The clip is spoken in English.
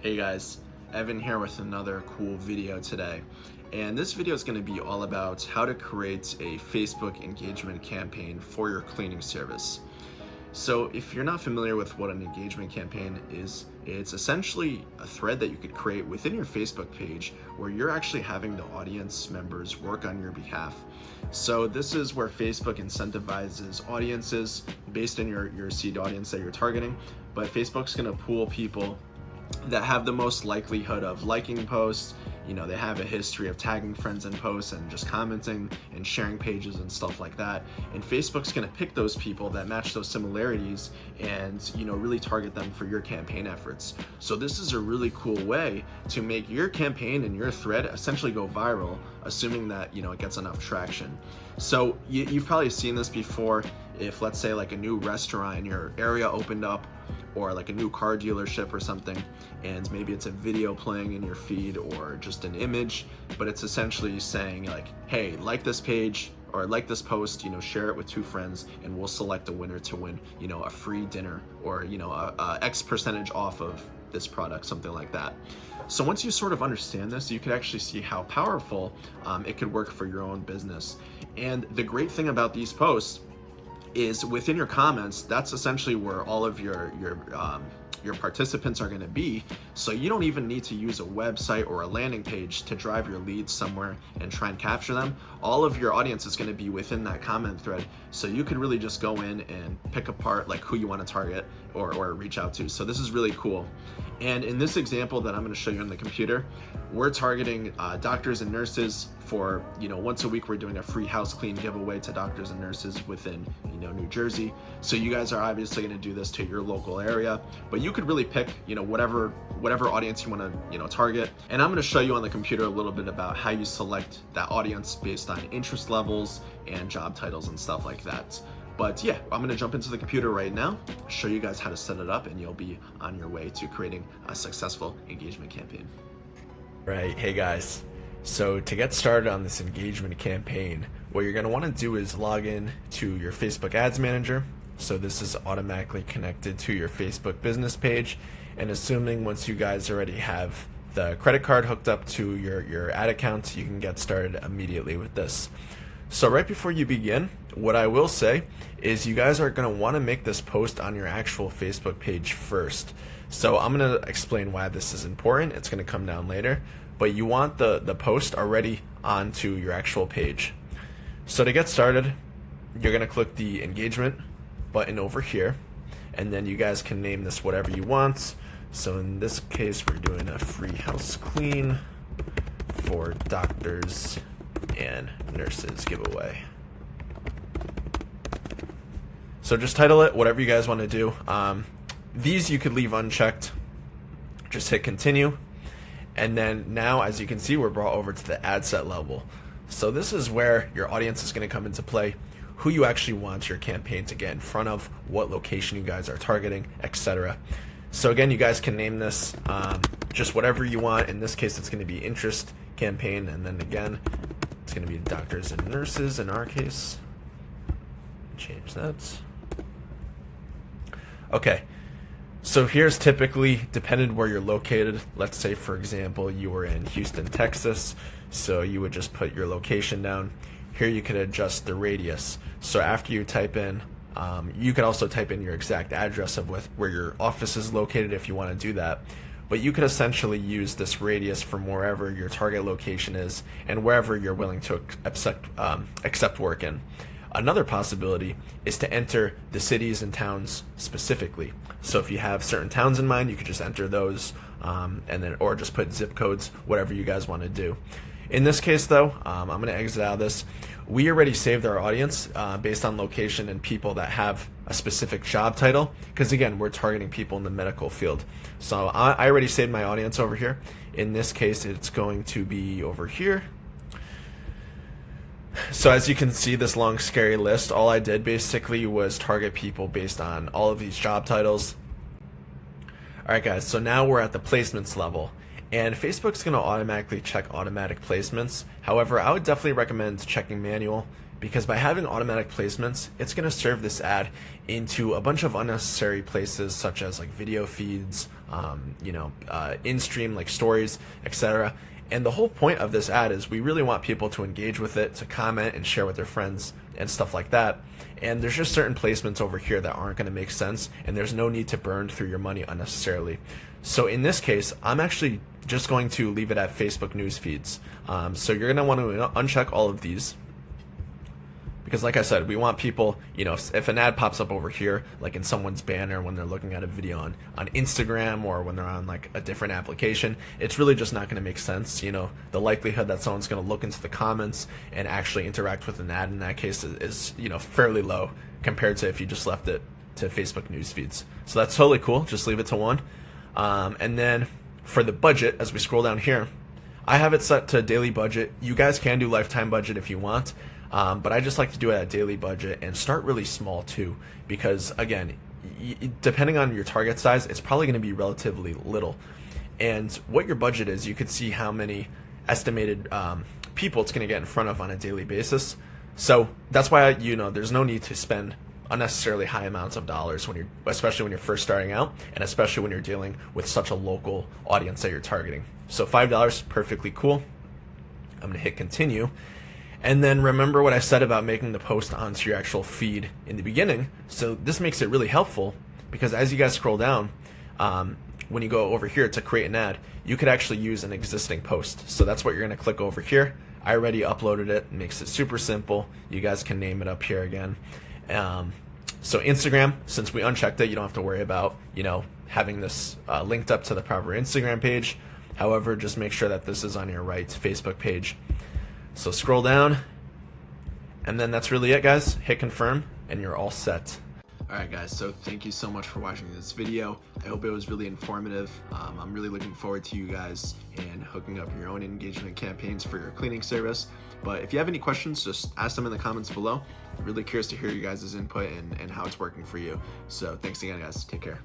Hey guys, Evan here with another cool video today. And this video is going to be all about how to create a Facebook engagement campaign for your cleaning service. So if you're not familiar with what an engagement campaign is, it's essentially a thread that you could create within your Facebook page where you're actually having the audience members work on your behalf. So this is where Facebook incentivizes audiences based on your seed audience that you're targeting, but Facebook's going to pool people that have the most likelihood of liking posts. You know, they have a history of tagging friends in posts and just commenting and sharing pages and stuff like that. And Facebook's gonna pick those people that match those similarities and, you know, really target them for your campaign efforts. So this is a really cool way to make your campaign and your thread essentially go viral, assuming that, you know, it gets enough traction. So you've probably seen this before. If, let's say, like a new restaurant in your area opened up, or like a new car dealership or something, and maybe it's a video playing in your feed or just an image, but it's essentially saying like, hey, like this page or like this post, you know, share it with 2 friends and we'll select a winner to win, you know, a free dinner or, you know, a X percentage off of this product, something like that. So once you sort of understand this, you can actually see how powerful it could work for your own business. And the great thing about these posts is within your comments, that's essentially where all of your participants are going to be. So you don't even need to use a website or a landing page to drive your leads somewhere and try and capture them. All of your audience is going to be within that comment thread. So you can really just go in and pick apart like who you want to target or reach out to. So this is really cool. And in this example that I'm going to show you on the computer, we're targeting doctors and nurses for, you know, once a week we're doing a free house clean giveaway to doctors and nurses within, you know, New Jersey. So you guys are obviously going to do this to your local area, but you could really pick, you know, whatever audience you want to, you know, target. And I'm going to show you on the computer a little bit about how you select that audience based on interest levels and job titles and stuff like that. But yeah, I'm gonna jump into the computer right now, show you guys how to set it up, and you'll be on your way to creating a successful engagement campaign. Right, hey guys. So to get started on this engagement campaign, what you're gonna wanna do is log in to your Facebook Ads Manager. So this is automatically connected to your Facebook business page. And assuming once you guys already have the credit card hooked up to your ad account, you can get started immediately with this. So right before you begin, what I will say is you guys are going to want to make this post on your actual Facebook page first. So I'm going to explain why this is important. It's going to come down later, but you want the post already onto your actual page. So to get started, you're going to click the engagement button over here, and then you guys can name this whatever you want. So in this case, we're doing a free house clean for doctors and nurses giveaway. So just title it whatever you guys want to do. These you could leave unchecked. Just hit continue. And then now, as you can see, we're brought over to the ad set level. So this is where your audience is going to come into play, who you actually want your campaign to get in front of, what location you guys are targeting, etc. So again, you guys can name this just whatever you want. In this case, it's going to be interest campaign, and then again, it's going to be doctors and nurses in our case. Change that. Okay, so here's typically, depending where you're located, let's say for example you were in Houston, Texas, so you would just put your location down. Here you could adjust the radius. So after you type in, you could also type in your exact address of where your office is located if you want to do that. But you could essentially use this radius from wherever your target location is and wherever you're willing to accept work in. Another possibility is to enter the cities and towns specifically. So if you have certain towns in mind, you could just enter those, and then or just put zip codes, whatever you guys want to do. In this case, though, I'm going to exit out of this. We already saved our audience based on location and people that have a specific job title, because again, we're targeting people in the medical field. So I already saved my audience over here. In this case, it's going to be over here. So as you can see, this long scary list, all I did basically was target people based on all of these job titles. Alright guys, so now we're at the placements level. And Facebook's going to automatically check automatic placements. However, I would definitely recommend checking manual, because by having automatic placements, it's going to serve this ad into a bunch of unnecessary places such as like video feeds, in-stream like stories, etc. And the whole point of this ad is we really want people to engage with it, to comment and share with their friends and stuff like that. And there's just certain placements over here that aren't going to make sense, and there's no need to burn through your money unnecessarily. So in this case, I'm actually just going to leave it at Facebook news feeds. So you're going to want to uncheck all of these, because like I said, we want people, if an ad pops up over here, like in someone's banner when they're looking at a video on Instagram, or when they're on like a different application, it's really just not going to make sense. The likelihood that someone's going to look into the comments and actually interact with an ad in that case is fairly low compared to if you just left it to Facebook news feeds. So that's totally cool. Just leave it to 1. And then for the budget, as we scroll down here, I have it set to daily budget. You guys can do lifetime budget if you want. But I just like to do it at daily budget and start really small too, because again, depending on your target size, it's probably going to be relatively little. And what your budget is, you could see how many estimated people it's going to get in front of on a daily basis. So that's why there's no need to spend unnecessarily high amounts of dollars especially when you're first starting out, and especially when you're dealing with such a local audience that you're targeting. So $5, perfectly cool. I'm going to hit continue. And then remember what I said about making the post onto your actual feed in the beginning. So this makes it really helpful, because as you guys scroll down, when you go over here to create an ad, you could actually use an existing post. So that's what you're going to click over here. I already uploaded it. Makes it super simple. You guys can name it up here again. So Instagram, since we unchecked it, you don't have to worry about having this linked up to the proper Instagram page. However, just make sure that this is on your right Facebook page. So scroll down, and then that's really it, guys. Hit confirm, and you're all set. Alright guys, so thank you so much for watching this video. I hope it was really informative. I'm really looking forward to you guys and hooking up your own engagement campaigns for your cleaning service. But if you have any questions, just ask them in the comments below. Really curious to hear you guys' input and how it's working for you. So thanks again, guys. Take care.